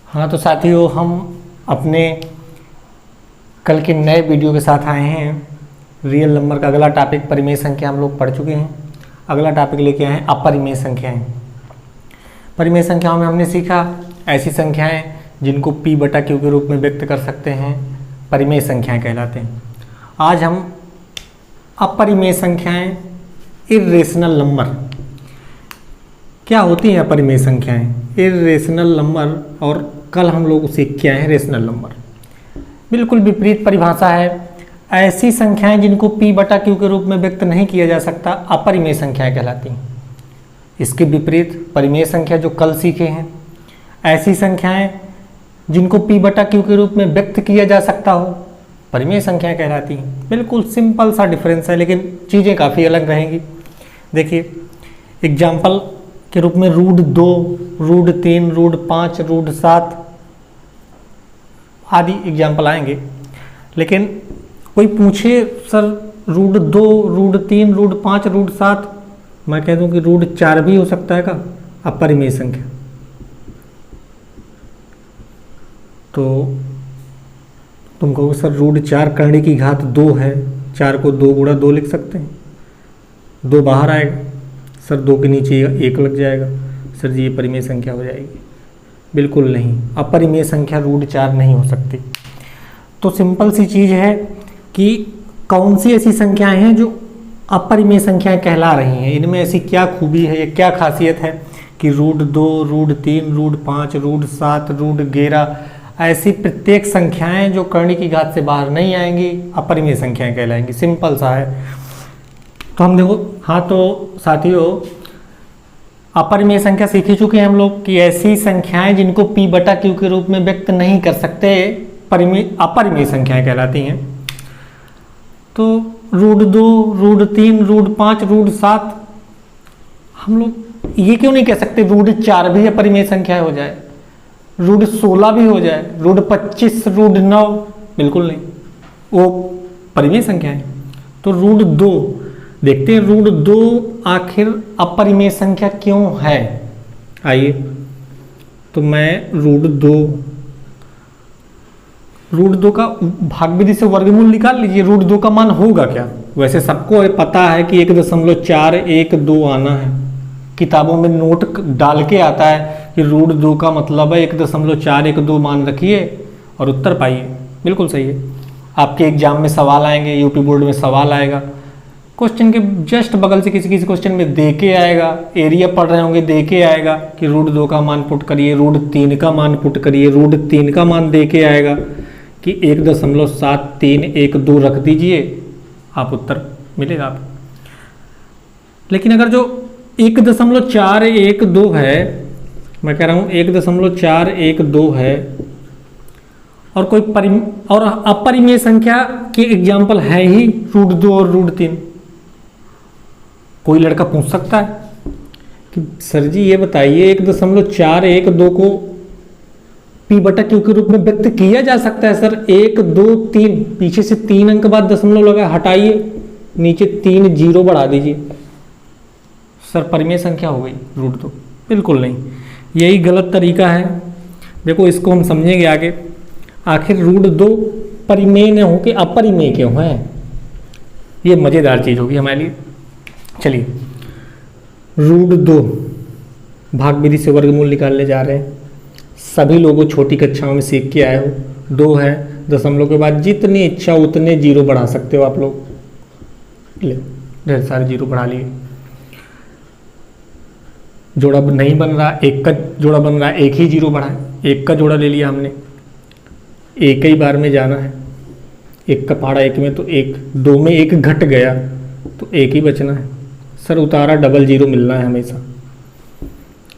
हाँ तो साथियों, हम अपने कल के नए वीडियो के साथ आए हैं। रियल नंबर का अगला टॉपिक परिमेय संख्या हम लोग पढ़ चुके हैं। अगला टॉपिक लेके आए हैं अपरिमेय संख्याएं। परिमेय संख्याओं में हमने सीखा ऐसी संख्याएं जिनको p बटा q के रूप में व्यक्त कर सकते हैं, परिमेय संख्याएं कहलाते हैं। आज हम अपरिमेय संख्याएं, इर्रेशनल नंबर क्या होती हैं, अपरिमेय संख्याएं, इर्रेशनल नंबर, और कल हम लोग सीख के आए हैं रेशनल नंबर। बिल्कुल विपरीत परिभाषा है। ऐसी संख्याएं जिनको p बटा q के रूप में व्यक्त नहीं किया जा सकता, अपरिमेय संख्याएं कहलाती हैं। इसके विपरीत परिमेय संख्या जो कल सीखे हैं, ऐसी संख्याएं जिनको p बटा q के रूप में व्यक्त किया जा सकता हो, परिमेय संख्याएं कहलाती हैं। बिल्कुल सिंपल सा डिफरेंस है, लेकिन चीज़ें काफ़ी अलग रहेंगी। देखिए एग्जाम्पल के रूप में √2, √3, √5, √7 आदि एग्जाम्पल आएंगे। लेकिन कोई पूछे सर √2, √3, √5, √7, मैं कह दूं कि √4 भी हो सकता है का अपरिमेय संख्या। तो तुम कहोगे सर √4 करने की घात 2 है, 4 को 2 गुणा 2 लिख सकते हैं, 2 बाहर आएगा सर, 2 के नीचे 1 लग जाएगा सर जी, ये परिमेय संख्या हो जाएगी। बिल्कुल नहीं, अपरिमेय संख्या √4 नहीं हो सकती। तो सिंपल सी चीज़ है कि कौन सी ऐसी संख्याएं हैं जो अपरिमेय संख्याएं कहला रही हैं, इनमें ऐसी क्या खूबी है, क्या खासियत है कि √2, √3, √5, √7, √11 ऐसी प्रत्येक संख्याएं जो कर्ण की घात से बाहर नहीं आएंगी, अपरिमेय संख्याएं कहलाएंगी। सिंपल सा है। तो हम देखो, हाँ तो साथियों, अपरिमेय संख्या सीख ही चुके हैं हम लोग कि ऐसी संख्याएं जिनको p बटा q के रूप में व्यक्त नहीं कर सकते, अपरिमेय संख्याएं कहलाती हैं। तो √2, √3, √5, √7 हम लोग ये क्यों नहीं कह सकते √4 भी अपरिमेय संख्या हो जाए, √16 भी हो जाए, √25, √9? बिल्कुल नहीं, वो परिमेय संख्या है। तो √2 देखते हैं, √2 आखिर अपरिमेय संख्या क्यों है। आइए तो मैं √2 का भाग विधि से वर्गमूल निकाल लीजिए। √2 का मान होगा क्या? वैसे सबको पता है कि 1.412 आना है, किताबों में नोट डाल के आता है कि √2 का मतलब है 1.412 मान रखिए और उत्तर पाइए। बिल्कुल सही है। आपके एग्जाम में सवाल आएंगे, यूपी बोर्ड में सवाल आएगा, क्वेश्चन के जस्ट बगल से किसी क्वेश्चन में दे के आएगा, एरिया पढ़ रहे होंगे, दे के आएगा कि √2 का मान पुट करिए, √3 का मान पुट करिए, √3 का मान दे के आएगा कि 1.7312 रख दीजिए, आप उत्तर मिलेगा आपको। लेकिन अगर जो 1.412 है, मैं कह रहा हूँ 1.412 है, और कोई अपरिमेय संख्या के एग्जाम्पल है ही √2 और √3, कोई लड़का पूछ सकता है कि सर जी ये बताइए 1.412 को p बटा q के रूप में व्यक्त किया जा सकता है सर? 1, 2, 3, पीछे से 3 अंक बाद दशमलव लगा, हटाइए, नीचे 3 जीरो बढ़ा दीजिए, सर परिमेय संख्या हो गई √2? बिल्कुल नहीं, यही गलत तरीका है। देखो इसको हम समझेंगे आगे, आखिर √2 परिमेय न हो के अपरिमेय क्यों है, ये मज़ेदार चीज़ होगी हमारे लिए। चलिए √2 भाग विधि से वर्गमूल निकालने जा रहे हैं। सभी लोगों छोटी कक्षाओं में सीख के आए हो, 2 है, दशमलव के बाद जितनी इच्छा उतने जीरो बढ़ा सकते हो आप लोग। ले ढेर सारे जीरो बढ़ा लिए, जोड़ा नहीं बन रहा, एक का जोड़ा बन रहा, एक ही जीरो बढ़ाए, एक का जोड़ा ले लिया हमने, एक ही बार में जाना है, एक का पहाड़ा एक में, तो एक 2 में 1 घट गया तो 1 ही बचना है सर, उतारा डबल जीरो मिलना है हमेशा।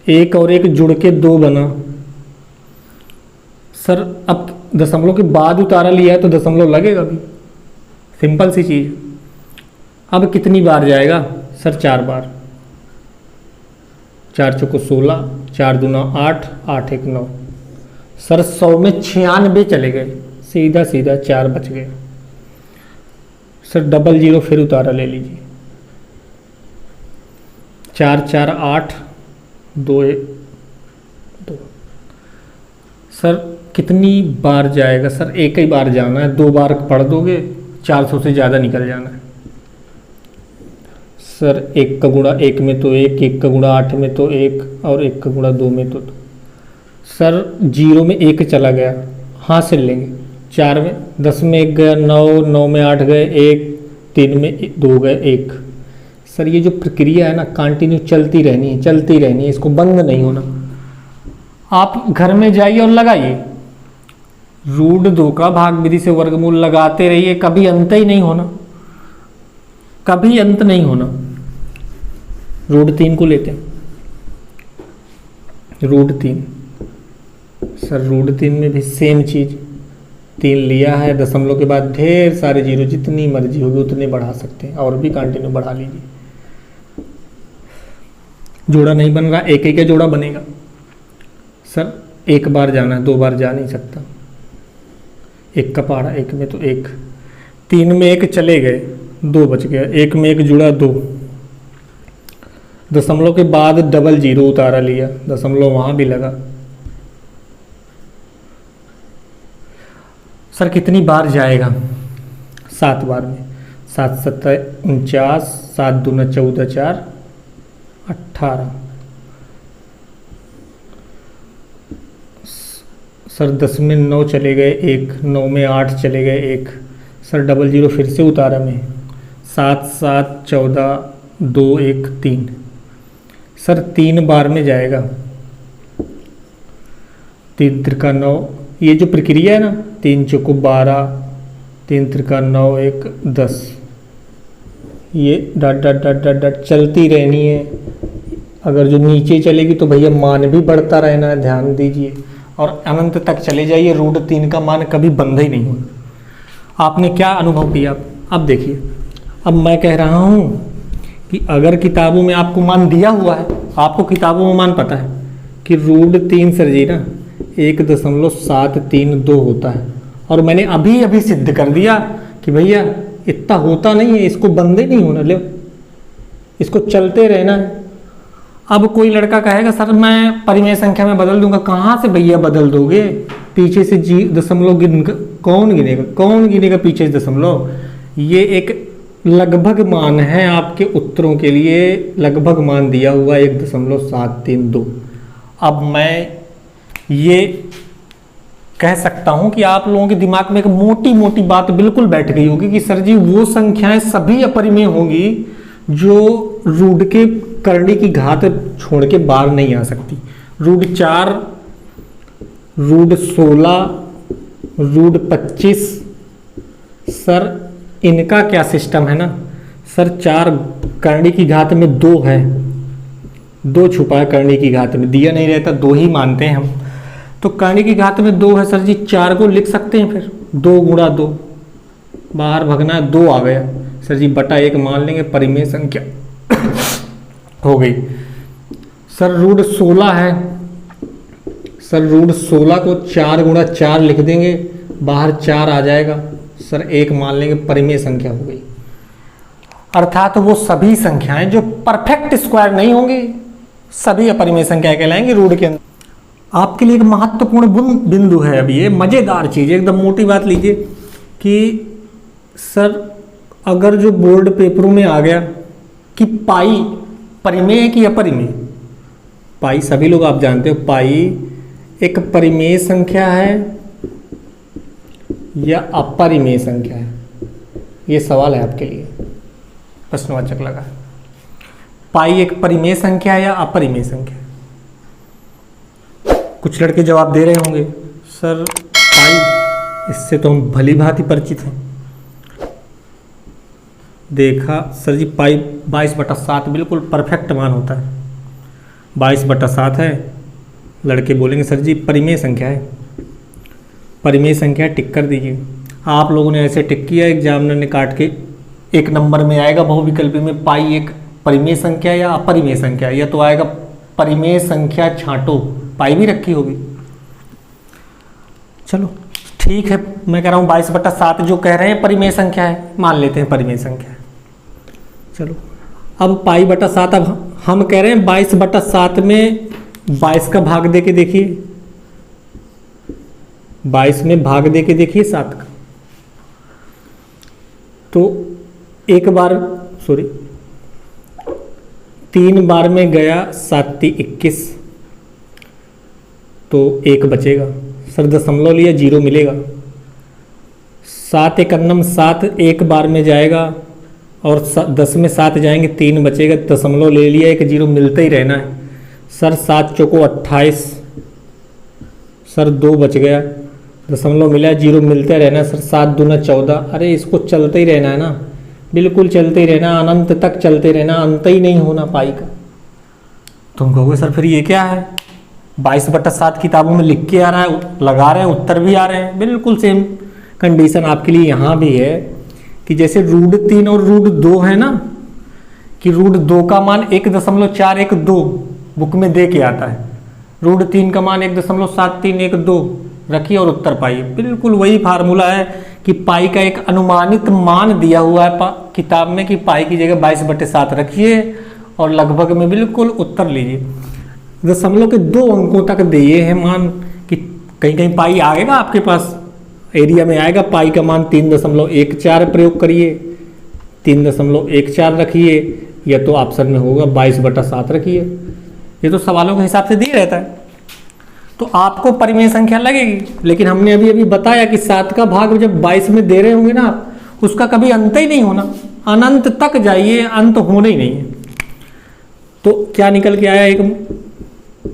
1 और 1 जुड़ के 2 बना सर, अब दशमलव के बाद उतारा लिया है तो दशमलव लगेगा भी, सिंपल सी चीज़। अब कितनी बार जाएगा सर? 4 बार, 4 चौको 16, 4 दूना 8, 8 1 9, सर 100 में 96 चले गए, सीधा सीधा 4 बच गए सर, डबल जीरो फिर उतारा ले लीजिए, 4 4 8 2 2, सर कितनी बार जाएगा? सर एक ही बार जाना है, 2 बार पढ़ दोगे 400 से ज़्यादा निकल जाना है। सर 1 का गुणा 1 में तो 1, 1 का गुणा 8 में तो 1 और 1 का गुणा 2 में तो 2। सर 0 में 1 चला गया, हाँ से लेंगे। 4 में 10 में 1 गया, 9, 9 में 8 गए 1, 3 में 2 गए 1। सर ये जो प्रक्रिया है ना कंटिन्यू चलती रहनी है, चलती रहनी है, इसको बंद नहीं होना। आप घर में जाइए और लगाइए √2 का भाग विधि से वर्गमूल लगाते रहिए, कभी अंत ही नहीं होना, कभी अंत नहीं होना। √3 को लेते हैं, √3। सर √3 में भी सेम चीज, 3 लिया है, दशमलव के बाद ढेर सारे जीरो, जितनी मर्जी होगी उतने बढ़ा सकते हैं और भी कंटिन्यू बढ़ा लीजिए। जोड़ा नहीं बन रहा, एक ही का जोड़ा बनेगा। सर 1 बार जाना है, 2 बार जा नहीं सकता। 1 का पहाड़ा 1 में तो 1, 3 में 1 चले गए, 2 बच गया, 1 में 1 जुड़ा 2, दशमलव के बाद डबल जीरो उतारा लिया, दशमलव वहां भी लगा। सर कितनी बार जाएगा? 7 बार में। 7 7 49, 7 दूना 14, 4 18। सर 10 में 9 चले गए 1, 9 में 8 चले गए 1। सर डबल जीरो फिर से उतारा में, 7 7 14 2 1 3। सर 3 बार में जाएगा, 3 त्रिका 9। ये जो प्रक्रिया है ना, 3 चौको 12, 3 त्रिका 9 1 10, ये डट डट डट डट डट चलती रहनी है। अगर जो नीचे चलेगी तो भैया मान भी बढ़ता रहना है, ध्यान दीजिए, और अनंत तक चले जाइए। √3 का मान कभी बंद ही नहीं होगा। आपने क्या अनुभव किया? अब देखिए, अब मैं कह रहा हूँ कि अगर किताबों में आपको मान दिया हुआ है, आपको किताबों में मान पता है कि √3 सर जी ना 1.732 होता है, और मैंने अभी अभी सिद्ध कर दिया कि भैया इतना होता नहीं है, इसको बंद ही नहीं होना, ले इसको चलते रहना है। अब कोई लड़का कहेगा सर मैं परिमेय संख्या में बदल दूंगा। कहाँ से भैया बदल दोगे? पीछे से दशमलव कौन गिनेगा? कौन गिनेगा पीछे से दशमलव? ये एक लगभग मान है, आपके उत्तरों के लिए लगभग मान दिया हुआ 1.732। अब मैं ये कह सकता हूं कि आप लोगों के दिमाग में एक मोटी मोटी बात बिल्कुल बैठ गई होगी कि सर जी वो संख्याएं सभी अपरिमेय होंगी जो रूट के करनी की घात छोड़ के बाहर नहीं आ सकती। √4, √16, √25। सर इनका क्या सिस्टम है ना, सर 4 करनी की घात में 2 है, 2 छुपा है करनी की घात में, दिया नहीं रहता, 2 ही मानते हैं हम। तो करनी की घात में 2 है सर जी, 4 को लिख सकते हैं फिर 2 गुणा 2, बाहर भगना है 2 आ गया सर जी, बटा 1 मान लेंगे, परिमेय संख्या हो गई। सर √16 है, सर √16 को 4 गुणा 4 लिख देंगे, बाहर 4 आ जाएगा सर, 1 मान लेंगे, परिमेय संख्या हो गई। अर्थात वो सभी संख्याएं जो परफेक्ट स्क्वायर नहीं होंगी सभी अपरिमेय संख्या कहलाएंगी रूट के अंदर। आपके लिए एक महत्वपूर्ण बिंदु है अभी, ये मजेदार चीज, एकदम मोटी बात लीजिए कि सर अगर जो बोर्ड पेपरों में आ गया कि पाई परिमेय है कि अपरिमेय, पाई सभी लोग आप जानते हो, पाई एक परिमेय संख्या है या अपरिमेय संख्या है, ये सवाल है आपके लिए, प्रश्नवाचक लगा है। पाई एक परिमेय संख्या है या अपरिमेय संख्या? कुछ लड़के जवाब दे रहे होंगे सर पाई, इससे तो हम भली भांति परिचित हैं। देखा सर जी, पाई 22/7 बिल्कुल परफेक्ट मान होता है, 22/7 है। लड़के बोलेंगे सर जी परिमेय संख्या है, परिमेय संख्या टिक कर दीजिए। आप लोगों ने ऐसे टिक किया, एग्जामिनर ने काट के 1 नंबर में आएगा बहुविकल्पी में पाई एक परिमेय संख्या या अपरिमेय संख्या, या तो आएगा परिमेय संख्या छांटो, पाई भी रखी होगी। चलो ठीक है, मैं कह रहा हूँ 22/7 जो कह रहे हैं परिमेय संख्या है, मान लेते हैं परिमेय संख्या है। चलो अब पाई बटा 7, अब हम कह रहे हैं 22/7 में 22 का भाग दे के देखिए, 22 में भाग दे के देखिए 7 का, तो एक बार 3 बार में गया 7 × 21, तो 1 बचेगा। सर दशमलव लिया 0 मिलेगा। 7 × 1 7 एक बार में जाएगा और 10 में 7 जाएंगे 3 बचेगा, दशमलव ले लिया 1 0 मिलता ही रहना है। सर 7 चौको 28, सर 2 बच गया, दशमलव मिला 0 मिलता रहना। सर 7 दूना 14, अरे इसको चलते ही रहना है ना, बिल्कुल चलते ही रहना, अनंत तक चलते रहना, अंत ही नहीं होना पाई का। तुम कहोगे सर फिर ये क्या है, 22/7 किताबों में लिख के आ रहा है, लगा रहे हैं, उत्तर भी आ रहे हैं। बिल्कुल सेम कंडीशन आपके लिए यहाँ भी है कि जैसे √3 और √2 है ना, कि √2 का मान 1.412 बुक में दे के आता है, √3 का मान 1.7312 रखिए और उत्तर पाइए। बिल्कुल वही फार्मूला है कि पाई का एक अनुमानित मान दिया हुआ है किताब में कि पाई की जगह 22/7 रखिए और लगभग में बिल्कुल उत्तर लीजिए। दशमलव के 2 अंकों तक दिए हैं मान, कि कहीं कहीं पाई आएगा आपके पास, एरिया में आएगा पाई का मान 3.14 प्रयोग करिए, 3.14 रखिए, या तो ऑप्शन में होगा 22/7 रखिए। ये तो सवालों के हिसाब से दिए रहता है, तो आपको परिमेय संख्या लगेगी। लेकिन हमने अभी अभी बताया कि 7 का भाग जब 22 में दे रहे होंगे ना आप, उसका कभी अंत ही नहीं होना, अनंत तक जाइए, अंत होना ही नहीं है। तो क्या निकल के आया, एक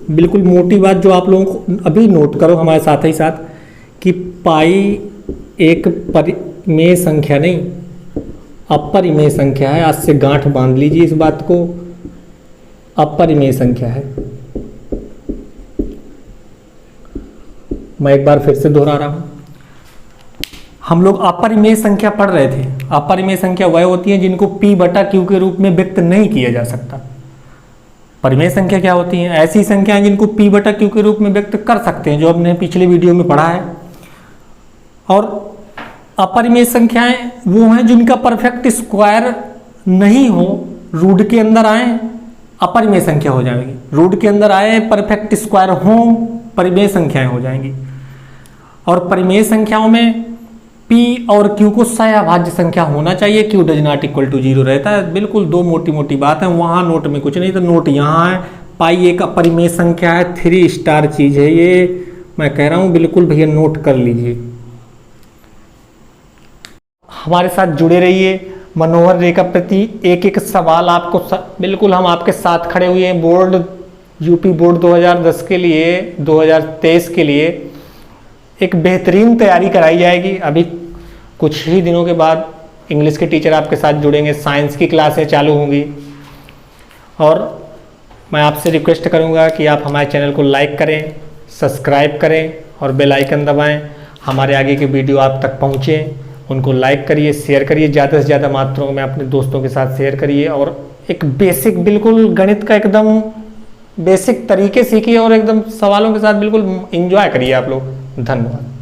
बिल्कुल मोटी बात जो आप लोगों को अभी नोट करो हमारे साथ ही साथ, कि पाई एक परिमेय संख्या नहीं, अपरिमेय संख्या है। आज से गांठ बांध लीजिए इस बात को, अपरिमेय संख्या है। मैं एक बार फिर से दोहरा रहा हूं, हम लोग अपरिमेय संख्या पढ़ रहे थे। अपरिमेय संख्या वह होती है जिनको P/Q के रूप में व्यक्त नहीं किया जा सकता। परिमेय संख्या क्या होती है, ऐसी संख्याएं जिनको P/Q के रूप में व्यक्त कर सकते हैं, जो हमने पिछले वीडियो में पढ़ा है। और अपरिमेय संख्याएं वो हैं जिनका परफेक्ट स्क्वायर नहीं हो, रूट के अंदर आए अपरिमेय संख्या हो जाएगी, रूट के अंदर आए परफेक्ट स्क्वायर हो परिमेय संख्याएं हो जाएंगी। और परिमेय संख्याओं में P और Q को सहअभाज्य संख्या होना चाहिए, Q does not equal to 0 रहता है। बिल्कुल 2 मोटी मोटी बात है, वहाँ नोट में कुछ नहीं, तो नोट यहाँ है। पाई एक अपरिमेय संख्या है, 3 स्टार चीज़ है ये, मैं कह रहा हूँ बिल्कुल भैया नोट कर लीजिए। हमारे साथ जुड़े रहिए, मनोहर रेखा प्रति एक एक सवाल आपको बिल्कुल हम आपके साथ खड़े हुए हैं। बोर्ड यूपी बोर्ड 2010 के लिए, 2023 के लिए एक बेहतरीन तैयारी कराई जाएगी। अभी कुछ ही दिनों के बाद इंग्लिश के टीचर आपके साथ जुड़ेंगे, साइंस की क्लासें चालू होंगी। और मैं आपसे रिक्वेस्ट करूंगा कि आप हमारे चैनल को लाइक करें, सब्सक्राइब करें और बेल आइकन दबाएं। हमारे आगे के वीडियो आप तक पहुँचें, उनको लाइक करिए, शेयर करिए, ज़्यादा से ज़्यादा मात्राओं में अपने दोस्तों के साथ शेयर करिए। और एक बेसिक बिल्कुल गणित का एकदम बेसिक तरीके सीखिए और एकदम सवालों के साथ बिल्कुल एंजॉय करिए आप लोग। धन्यवाद।